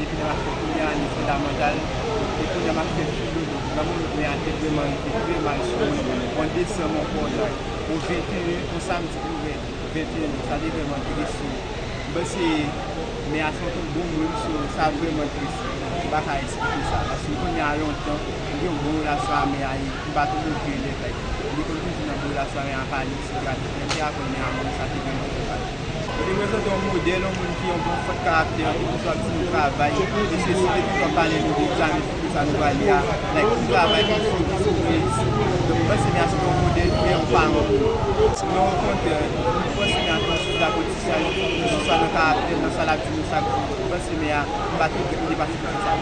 et puis m'a fait une année fondamentale et puis m'a fait philologie. Dans mon encadrement était très mal sur on descend mon projet au 21 au samedi 21 ça devait vraiment intéressant. Mais à son tour bon monde ça vraiment intéressant. Je ne vais pas expliquer ça parce que quand il y a longtemps il y a une bonne relation avec les pas tout le monde les fait. Il y a toujours une bonne relation avec un palier c'est gratuit et après il y a un ça devait vraiment il y a un modèle, un monde qui a un bon fort caractère, qui peut sortir du travail, et c'est sûr que nous parler de l'examen, tout ça nous va lire, le travail qu'il faut qu'ils soient réussis. Donc, moi, c'est bien sûr un modèle qui est un parent. Sinon, au contraire, nous pensons bien que la politique, que ce soit le caractère, que ce soit l'activité, ça, nous pensons bien qu'on va tout dépasser tout ça.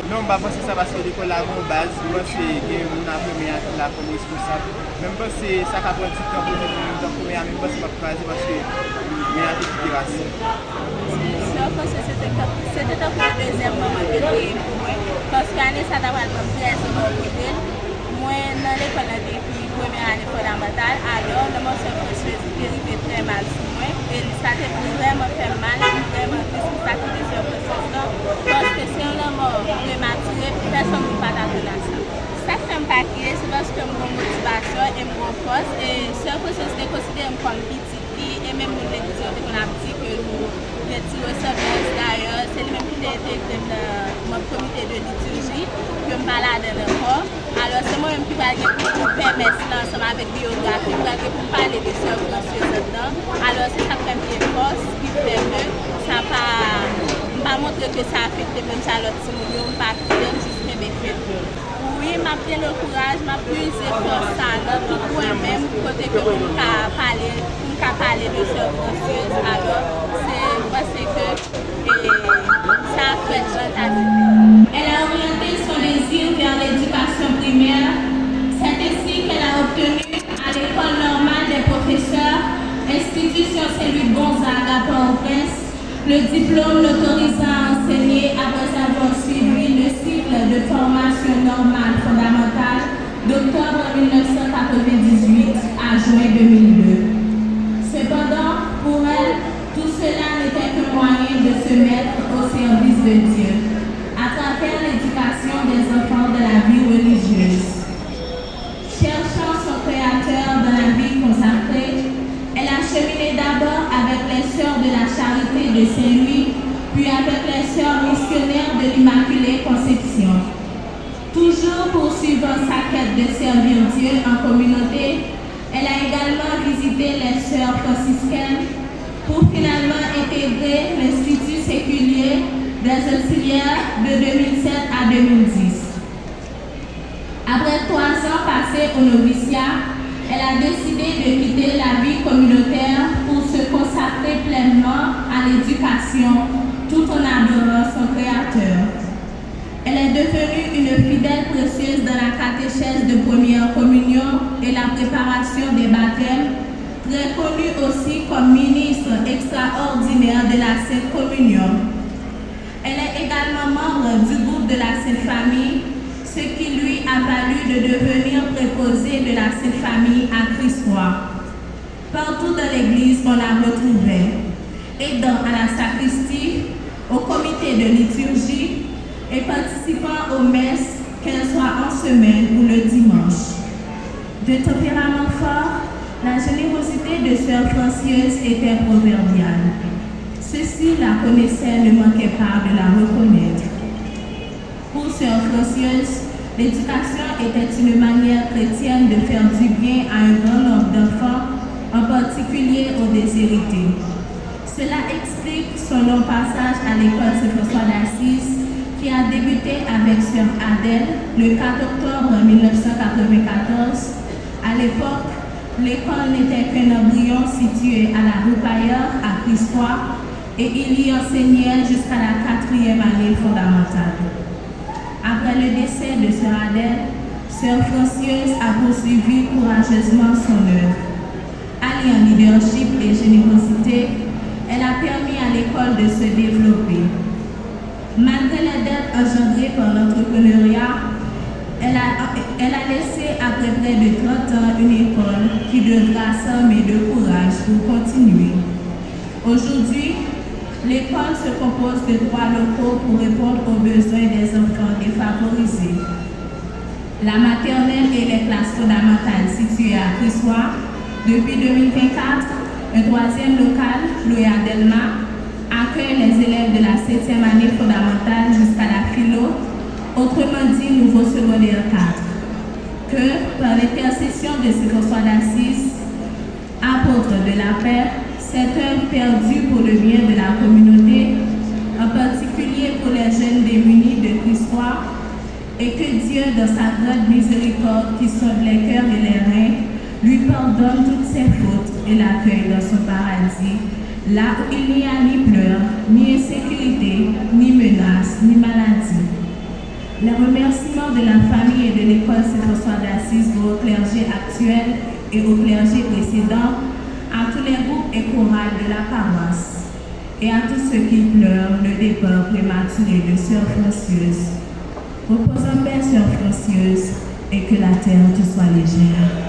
Non, je pense que ça parce que l'école a une base, moi, c'est que nous avons la première responsable. Même pas c'est ça qui a pris du temps pour nous, même pas c'est pas parce que c'était un deuxième moment que j'ai pour moi. Parce que l'année, ça t'a pas très souvent côté. Moi, dans l'école, depuis la première année fondamentale, alors, le mot se fait très mal sur moi. Et ça t'a vraiment fait mal, vraiment plus que ça qui était sur le processus. Parce que si on a mort prématuré, personne ne peut pas t'attendre à ça. Ça fait un paquet, c'est parce que mon motivation et mon force. Et ce processus est considéré comme petit. Et même nous les disons qu'on a dit que nous les tirons d'ailleurs, c'est le même qui a été dans mon comité de liturgie, que je me balade encore. Alors c'est moi-même qui va permettre ensemble avec biographie, pour parler de sœurs Françoise dedans. Alors c'est ça qui fait un pied force, qui fait que ça ne va pas montrer que ça affecte même Charlotte Simonion, pas jusqu'à mes faits. Oui, m'a bien le courage, m'a plus force ça pour moi-même, côté que je peux parler de sœurs Françoise. Alors, c'est parce que ça a fait Jean. Elle a orienté son désir vers l'éducation primaire. C'est ainsi qu'elle a obtenu à l'école normale des professeurs, institution Saint-Louis Gonzaga à Port-au-Prince, le diplôme l'autorisant à enseigner après avoir suivi le cycle de formation normale fondamentale d'octobre 1998 à juin 2002. Cependant, pour elle, tout cela n'était qu'un moyen de se mettre au service de Dieu, à travers l'éducation des enfants de la vie religieuse. Cherchant son Créateur dans la vie consacrée, elle a cheminé d'abord avec les sœurs de la Charité de Saint-Louis, puis avec les sœurs missionnaires de l'Immaculée Conception. Toujours poursuivant sa quête de servir Dieu en communauté, elle a également visité les sœurs franciscaines pour finalement intégrer l'Institut séculier des auxiliaires de 2007 à 2010. Après 3 ans passés au noviciat, elle a décidé de quitter la vie communautaire pour se consacrer pleinement à l'éducation tout en adorant son Créateur. Elle est devenue une fidèle précieuse dans la catéchèse de première communion et la préparation des baptêmes, très connue aussi comme ministre extraordinaire de la Sainte Communion. Elle est également membre du groupe de la Sainte Famille, ce qui lui a valu de devenir préposée de la Sainte Famille à Christ-Roi. Partout dans l'Église, on la retrouvait, aidant à la sacristie, au comité de liturgie et participant aux messes, qu'elles soient en semaine ou le dimanche. De tempérament fort, la générosité de Sœur Françoise était proverbiale. Ceux-ci la connaissaient, ne manquaient pas de la reconnaître. Pour Sœur Françoise, l'éducation était une manière chrétienne de faire du bien à un grand nombre d'enfants, en particulier aux déshérités. Cela explique son long passage à l'école Saint-François d'Assise, qui a débuté avec Sœur Adèle le 4 octobre 1994. À l'époque, l'école n'était qu'un embryon situé à la rue Paillard à Christ-Roi et il y enseignait jusqu'à la 4e année fondamentale. Après le décès de Sœur Adèle, Sœur Françoise a poursuivi courageusement son œuvre. Alliant leadership et générosité, elle a permis à l'école de se développer. Malgré les dettes engendrées par l'entrepreneuriat, elle a laissé après près de 30 ans une école qui devra s'armer de courage pour continuer. Aujourd'hui, L'école se compose de 3 locaux pour répondre aux besoins des enfants défavorisés. La maternelle et les classes fondamentales situées à Crissois. Depuis 2024, un 3e local, loué à Delma, accueille les élèves de la 7e année fondamentale jusqu'à la philo, autrement dit nouveau secondaire 4. Que, par l'intercession de ce François d'Assise, apôtre de la paix, cette œuvre perdue pour le bien de la communauté, en particulier pour les jeunes démunis de Crissois, et que Dieu, dans sa grande miséricorde qui sauve les cœurs et les reins, lui pardonne toutes ses fautes et l'accueille dans son paradis, là où il n'y a ni pleurs, ni insécurité, ni menaces, ni maladie. Les remerciements de la famille et de l'école Saint-François d'Assise vont au clergé actuel et au clergé précédent, à tous les groupes et chorales de la paroisse, et à tous ceux qui pleurent le départ prématuré de Sœur Francieuse. Repose en paix, Sœur Francieuse, et que la terre te soit légère.